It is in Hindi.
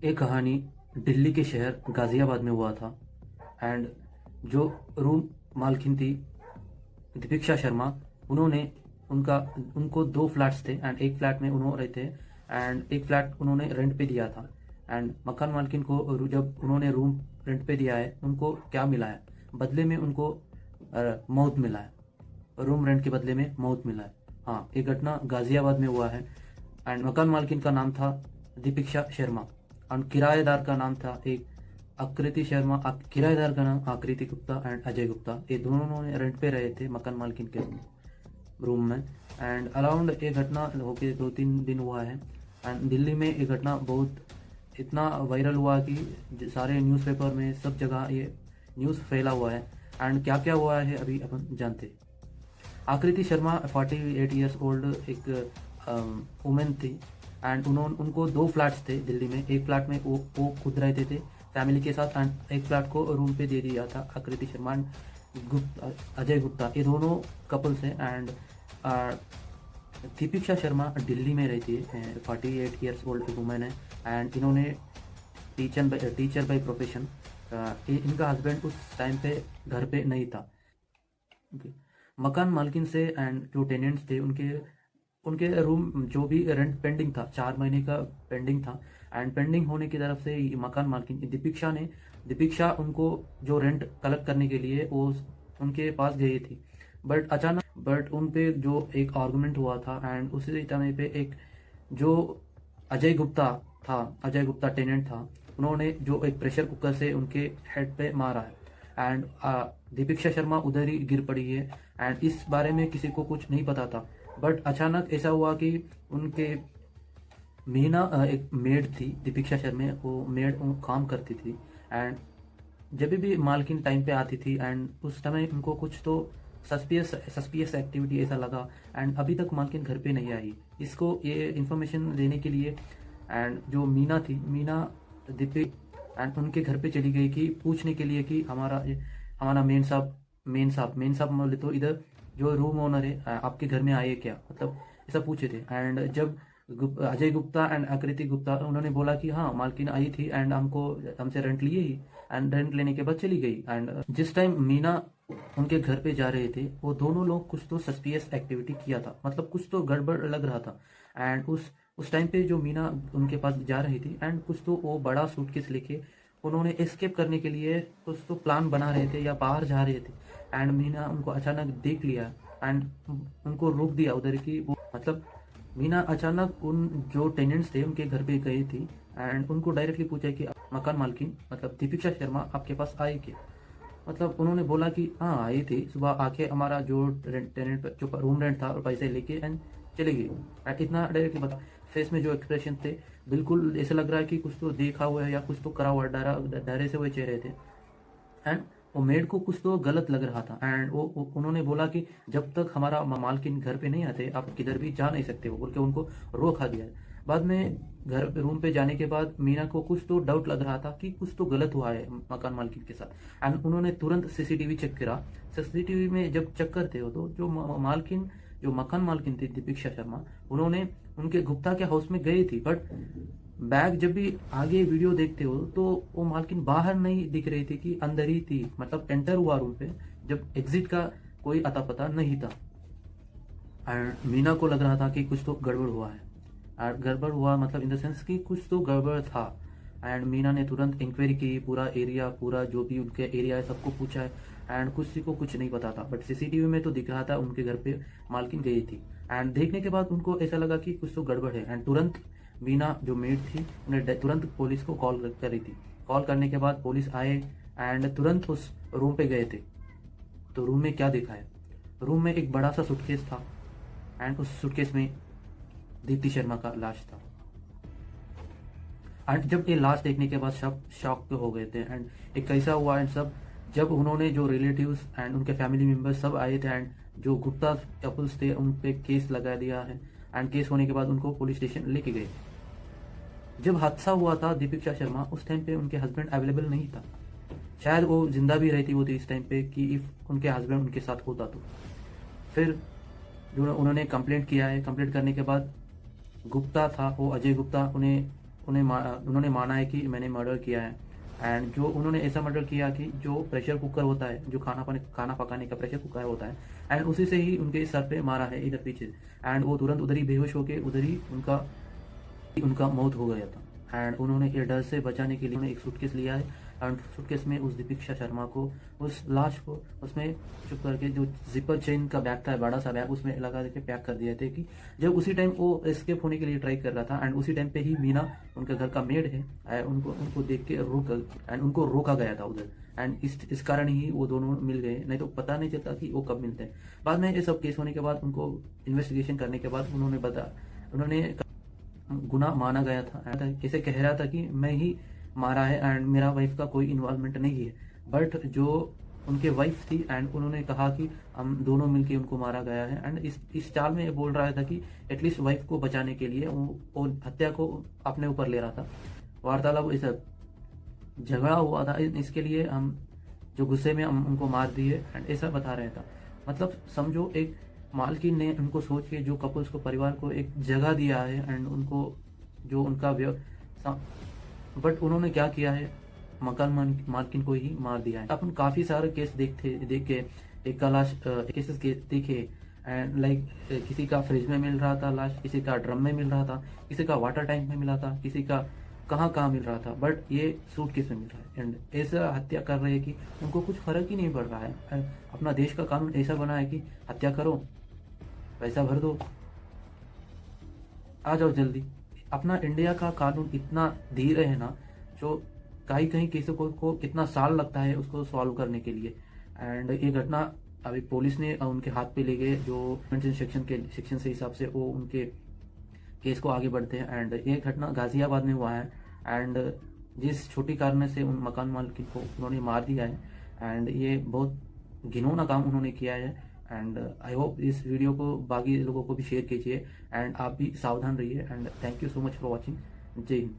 एक कहानी दिल्ली के शहर गाज़ियाबाद में हुआ था। एंड जो रूम मालकिन थी दीपिक्षा शर्मा, उन्होंने उनका उनको दो फ्लैट्स थे एंड एक फ्लैट में उन्होंने रहते एंड एक फ्लैट उन्होंने रेंट पे दिया था। एंड मकान मालकिन को जब उन्होंने रूम रेंट पे दिया है, उनको क्या मिला है बदले में? उनको मौत मिला है। रूम रेंट के बदले में मौत मिला है। हाँ, ये घटना गाजियाबाद में हुआ है। एंड मकान मालकिन का नाम था दीपिक्षा शर्मा और किराएदार का नाम था एक आकृति शर्मा। किराएदार का नाम आकृति गुप्ता एंड अजय गुप्ता। ये दोनों ने रेंट पे रहे थे मकान मालकिन के रूम में। एंड अराउंड ये घटना होके 2-3 दिन हुआ है। एंड दिल्ली में ये घटना बहुत इतना वायरल हुआ कि सारे न्यूज़पेपर में सब जगह ये न्यूज़ फैला हुआ है। एंड क्या क्या हुआ है अभी अपन जानते हैं। आकृति शर्मा 48 ईयर्स ओल्ड एक वुमेन थी। एंड उन्होंने उनको दो फ्लैट्स थे दिल्ली में। एक फ्लैट में वो खुद रहते थे फैमिली के साथ एंड एक फ्लैट को रूम पे दे दिया था आकृति शर्मा एंड अजय गुप्ता। ये दोनों कपल्स हैं। एंड दीपिका शर्मा दिल्ली में रहती है। 48 ईयर्स ओल्ड वुमेन है एंड इन्होंने टीचर बाय प्रोफेशन। इनका हस्बैंड उस टाइम पे घर पे नहीं था। मकान मालकिन से एंड जो टेनेंट्स थे उनके उनके रूम जो भी रेंट पेंडिंग था, 4 महीने का पेंडिंग था। एंड पेंडिंग होने की तरफ से मकान मालकिन दीपिक्षा उनको जो रेंट कलेक्ट करने के लिए वो उनके पास गई थी। बट उन पे जो एक आर्गुमेंट हुआ था एंड उसी समय पे एक जो अजय गुप्ता टेनेंट था, उन्होंने जो एक प्रेशर कुकर से उनके हेड पे मारा है। एंड दीपिक्षा शर्मा उधर ही गिर पड़ी है। एंड इस बारे में किसी को कुछ नहीं पता था। बट अचानक ऐसा हुआ कि उनके मीना एक मेड थी दीपिक्षा शर्मा, वो मेड काम करती थी। एंड जब भी मालकिन टाइम पे आती थी एंड उस समय उनको कुछ तो सस्पियस एक्टिविटी ऐसा लगा। एंड अभी तक मालकिन घर पे नहीं आई। इसको ये इन्फॉर्मेशन देने के लिए एंड जो मीना दीपी एंड उनके घर पे चली गई कि पूछने के लिए कि हमारा मेन साहब बोले तो इधर जो रूम ओनर है आपके घर में आए क्या, मतलब ऐसा पूछे थे। एंड जब अजय गुप्ता एंड आकृति गुप्ता उन्होंने बोला कि हाँ मालकिन आई थी एंड हमसे रेंट लिए ही एंड रेंट लेने के बाद चली गई। एंड जिस टाइम मीना उनके घर पे जा रहे थे, वो दोनों लोग कुछ तो सस्पियस एक्टिविटी किया था, मतलब कुछ तो गड़बड़ लग रहा था। एंड उस टाइम पे जो मीना उनके पास जा रही थी एंड कुछ तो वो बड़ा सूटकेस लेके उन्होंने एस्केप करने के लिए कुछ तो प्लान बना रहे थे या बाहर जा रहे थे। एंड मीना उनको अचानक देख लिया एंड उनको रोक दिया उधर की वो, मतलब मीना अचानक उन जो टेनेंट्स थे उनके घर पे गई थी एंड उनको डायरेक्टली पूछा कि मकान मालकिन मतलब दीपिका शर्मा आपके पास आई क्या। मतलब उन्होंने बोला कि हाँ आई थी, सुबह आके हमारा जो टेनेंट जो रूम रेंट था और पैसे लेके एंड चली गई। एंड इतना डायरेक्टली बता, फेस में जो एक्सप्रेशन थे बिल्कुल ऐसा लग रहा है कि कुछ तो देखा हुआ है या कुछ तो करा हुआ डरे से हुए चेहरे थे। एंड वो मेड को कुछ तो गलत लग रहा था। एंड उन्होंने बोला कि जब तक हमारा मालकिन घर पे नहीं आते आप किधर भी जा नहीं सकते हो बोल के उनको रोका दिया। बाद में घर रूम पे जाने के बाद मीना को कुछ तो डाउट लग रहा था कि कुछ तो गलत हुआ है मकान मालकिन के साथ। एंड उन्होंने तुरंत सीसीटीवी चेक करा। सीसीटीवी में जब चेक करते हो तो जो मकान मालकिन थी दीपिका शर्मा, उन्होंने उनके गुप्ता के हाउस में गई थी। बट बैग जब भी आगे वीडियो देखते हो तो वो मालकिन बाहर नहीं दिख रही थी कि अंदर ही थी, मतलब एंटर हुआ रूम पे जब एग्जिट का कोई अता पता नहीं था। एंड मीना को लग रहा था कि कुछ तो गड़बड़ हुआ है। और गड़बड़ हुआ मतलब इन द सेंस कि कुछ तो गड़बड़ था। एंड मीना ने तुरंत इंक्वायरी की, पूरा जो भी उनके एरिया है सबको पूछा है। एंड किसी को कुछ नहीं पता था। बट सीसीटीवी में तो दिख रहा था उनके घर पे मालकिन गई थी। एंड देखने के बाद उनको ऐसा लगा कि कुछ तो गड़बड़ है। एंड तुरंत मीना जो मेड थी उन्हें तुरंत पुलिस को कॉल करी थी। कॉल करने के बाद पुलिस आए एंड तुरंत उस रूम पे गए थे। तो रूम में क्या देखा है, रूम में एक बड़ा सा सूटकेस था एंड उस सूटकेस में दीप्ति शर्मा का लाश था। एंड जब ये लाश देखने के बाद सब शॉक तो हो गए थे। एंड एक कैसा हुआ एंड सब जब उन्होंने जो रिलेटिव्स एंड उनके फैमिली मेंबर्स सब आए थे एंड जो गुप्ता कपल्स थे उन पे केस लगा दिया है। एंड केस होने के बाद उनको पुलिस स्टेशन लेके गए। जब हादसा हुआ था दीपिका शर्मा, उस टाइम पे उनके हस्बैंड अवेलेबल नहीं था। शायद वो जिंदा भी रहती होती इस टाइम पे कि इफ उनके हस्बैंड उनके साथ होता तो। फिर जो उन्होंने कंप्लेंट किया है, कंप्लेंट करने के बाद गुप्ता था वो अजय गुप्ता, उन्होंने माना है कि मैंने मर्डर किया है। एंड जो उन्होंने ऐसा मर्डर किया कि जो प्रेशर कुकर होता है, जो खाना पकाने का प्रेशर कुकर होता है, एंड उसी से ही उनके सर पे मारा है इधर पीछे। एंड वो तुरंत उधर ही बेहोश होके उधर ही उनका मौत हो गया था। एंड उन्होंने ये डर से बचाने के लिए उन्होंने एक सूटकेस लिया है, एंड सूटकेस में उस दीपिका शर्मा को, उस लाश को उसमें चुप करके, जो जिपर चेन का बैग था, बड़ा सा बैग, उसमें लगा के पैक कर दिए थे कि जब उसी टाइम वो एस्केप होने के लिए ट्राई कर रहा था, एंड उसी टाइम पे ही मीना, उनके घर का मेड है, उनको देख के उनको रोका गया था उधर। एंड इस कारण ही वो दोनों मिल गए, नहीं तो पता नहीं चलता कि वो कब मिलते हैं। बाद में ये सब केस होने के बाद, उनको इन्वेस्टिगेशन करने के बाद उन्होंने गुनाह माना गया था। ऐसे कह रहा था कि मैं ही मारा है एंड मेरा वाइफ का कोई इन्वॉल्वमेंट नहीं है। बट जो उनके वाइफ थी, एंड उन्होंने कहा कि हम दोनों मिलके उनको मारा गया है। एंड इस चाल में ये बोल रहा था कि एटलीस्ट वाइफ को बचाने के लिए वो हत्या को अपने ऊपर ले रहा था। वार्तालाप इस झगड़ा हुआ था, इसके लिए हम जो गुस्से में हम उनको मार दिए, एंड ऐसा बता रहा था। मतलब समझो, एक मालकिन ने उनको सोच के, जो कपल्स को, परिवार को एक जगह दिया है, एंड उनको जो उनका बट उन्होंने क्या किया है, मकान मालकिन को ही मार दिया है। अपन काफी सारे केस देख के एक का लाश केसेस देखे, एंड लाइक किसी का फ्रिज में मिल रहा था लाश, किसी का ड्रम में मिल रहा था, किसी का वाटर टैंक में मिला था, किसी का कहाँ मिल रहा था, बट ये सूटकेस में मिल रहा है। एंड ऐसा हत्या कर रहे हैं कि उनको कुछ फर्क ही नहीं पड़ रहा है। And अपना देश का कानून ऐसा बना है कि हत्या करो, पैसा भर दो, आ जाओ जल्दी। अपना इंडिया का कानून इतना धीरे है ना, जो कहीं केसों को कितना साल लगता है उसको सॉल्व करने के लिए। एंड ये घटना अभी पुलिस ने उनके हाथ पे ले गए, जो सेक्शन से हिसाब से वो उनके केस को आगे बढ़ते हैं। एंड ये घटना गाजियाबाद में हुआ है, एंड जिस छोटी कारण से उन मकान मालिक को उन्होंने मार दिया है, एंड ये बहुत घिनौना काम उन्होंने किया है। एंड आई होप इस वीडियो को बाकी लोगों को भी शेयर कीजिए, एंड आप भी सावधान रहिए। And thank you so much for watching. जय हिंद।